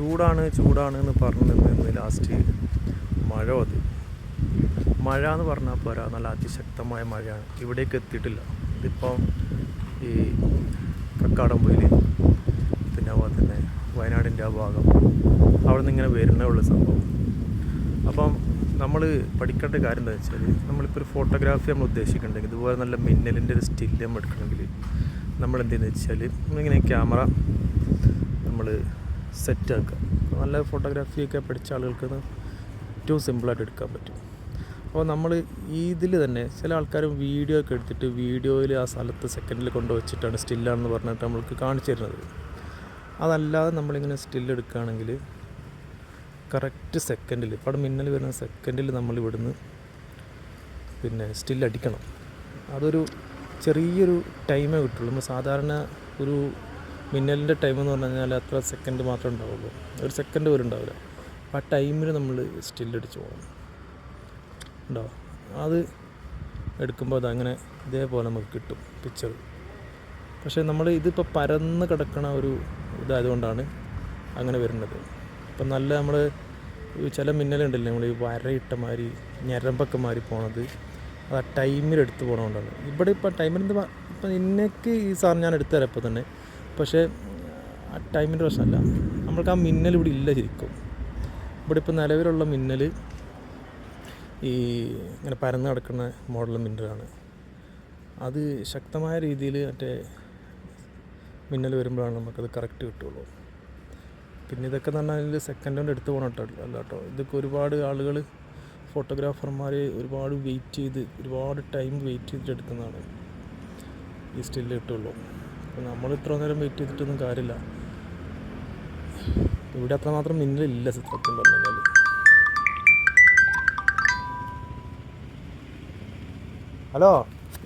ചൂടാണ് എന്ന് പറഞ്ഞു നിന്ന് ലാസ്റ്റ് മഴ വന്നു. മഴ എന്ന് പറഞ്ഞാൽ പോരാ, നല്ല അതിശക്തമായ മഴയാണ്. ഇവിടേക്ക് എത്തിയിട്ടില്ല. ഇതിപ്പം ഈ കക്കാടംപൊയിൽ, പിന്നെ അതുപോലെ തന്നെ വയനാടിൻ്റെ ആ ഭാഗം, അവിടെ നിന്ന് ഇങ്ങനെ വരുന്നേ ഉള്ള സംഭവം. അപ്പം നമ്മൾ പഠിക്കേണ്ട കാര്യം എന്താ വെച്ചാൽ, നമ്മളിപ്പോൾ ഒരു ഫോട്ടോഗ്രാഫി നമ്മൾ ഉദ്ദേശിക്കുന്നുണ്ടെങ്കിൽ, ഇതുപോലെ നല്ല മിന്നലിൻ്റെ ഒരു സ്റ്റില്ല് നമ്മൾ എടുക്കണമെങ്കിൽ നമ്മൾ എന്തെന്ന് വെച്ചാൽ, നമ്മളിങ്ങനെ ക്യാമറ നമ്മൾ സെറ്റാക്കുക. നല്ല ഫോട്ടോഗ്രാഫിയൊക്കെ പഠിച്ച ആളുകൾക്ക് ഏറ്റവും സിമ്പിളായിട്ട് എടുക്കാൻ പറ്റും. അപ്പോൾ നമ്മൾ ഇതിൽ തന്നെ ചില ആൾക്കാർ വീഡിയോ ഒക്കെ എടുത്തിട്ട് വീഡിയോയിൽ ആ സ്ഥലത്ത് സെക്കൻഡിൽ കൊണ്ടുവച്ചിട്ടാണ് സ്റ്റില്ലാണെന്ന് പറഞ്ഞിട്ട് നമ്മൾക്ക് കാണിച്ചു തരുന്നത്. അതല്ലാതെ നമ്മളിങ്ങനെ സ്റ്റില്ല് എടുക്കുകയാണെങ്കിൽ കറക്റ്റ് സെക്കൻഡിൽ, ഇപ്പോൾ അവിടെ മിന്നൽ വരുന്ന സെക്കൻഡിൽ നമ്മൾ ഇവിടുന്ന് പിന്നെ സ്റ്റില്ലടിക്കണം. അതൊരു ചെറിയൊരു ടൈമേ കിട്ടുള്ളൂ. നമ്മൾ സാധാരണ ഒരു മിന്നലിൻ്റെ ടൈം എന്ന് പറഞ്ഞു കഴിഞ്ഞാൽ അത്ര സെക്കൻഡ് മാത്രമേ ഉണ്ടാവുള്ളൂ, ഒരു സെക്കൻഡ് പോലും ഉണ്ടാവില്ല. ആ ടൈമിൽ നമ്മൾ സ്റ്റില്ലടിച്ച് പോകണം. ഉണ്ടാവും അത് എടുക്കുമ്പോൾ അതങ്ങനെ ഇതേപോലെ നമുക്ക് കിട്ടും പിക്ചർ. പക്ഷേ നമ്മൾ ഇതിപ്പോൾ പരന്ന് കിടക്കണ ഒരു ഇതായതുകൊണ്ടാണ് അങ്ങനെ വരുന്നത്. ഇപ്പം നല്ല നമ്മൾ ചില മിന്നലുണ്ടല്ലേ, നമ്മൾ ഈ വരയിട്ട മാതിരി ഞരമ്പൊക്കെ മാറി പോണത്, അത് ആ ടൈമിലെടുത്ത് പോകണതുകൊണ്ടാണ്. ഇവിടെ ഇപ്പോൾ ടൈമിലെന്ത് ഇപ്പം ഇന്നേക്ക് ഈ സാർ ഞാൻ എടുത്തു തരാം ഇപ്പോൾ തന്നെ. പക്ഷേ ആ ടൈമിൻ്റെ പ്രശ്നമല്ല, നമ്മൾക്ക് ആ മിന്നൽ ഇവിടെ ഇല്ല ശരിക്കും. ഇവിടെ ഇപ്പോൾ നിലവിലുള്ള മിന്നൽ ഈ ഇങ്ങനെ പരന്ന് കിടക്കുന്ന മോഡൽ മിന്നലാണ്. അത് ശക്തമായ രീതിയിൽ മറ്റേ മിന്നൽ വരുമ്പോഴാണ് നമുക്കത് കറക്റ്റ് കിട്ടുള്ളൂ. പിന്നെ ഇതൊക്കെ എന്ന് പറഞ്ഞാൽ സെക്കൻഡ് കൊണ്ട് എടുത്ത് പോകണം അല്ല കേട്ടോ. ഇതൊക്കെ ഒരുപാട് ആളുകൾ, ഫോട്ടോഗ്രാഫർമാർ ഒരുപാട് വെയിറ്റ് ചെയ്ത്, ഒരുപാട് ടൈം വെയിറ്റ് ചെയ്തിട്ട് എടുക്കുന്നതാണ് ഈ സ്റ്റില്ല് കിട്ടുള്ളൂ. അപ്പോൾ നമ്മൾ ഇത്ര നേരം വെയിറ്റ് ചെയ്തിട്ടൊന്നും കാര്യമില്ല. ഇവിടെ അത്രമാത്രം മിന്നലില്ല സത്യം പറഞ്ഞു കഴിഞ്ഞാൽ. ഹലോ.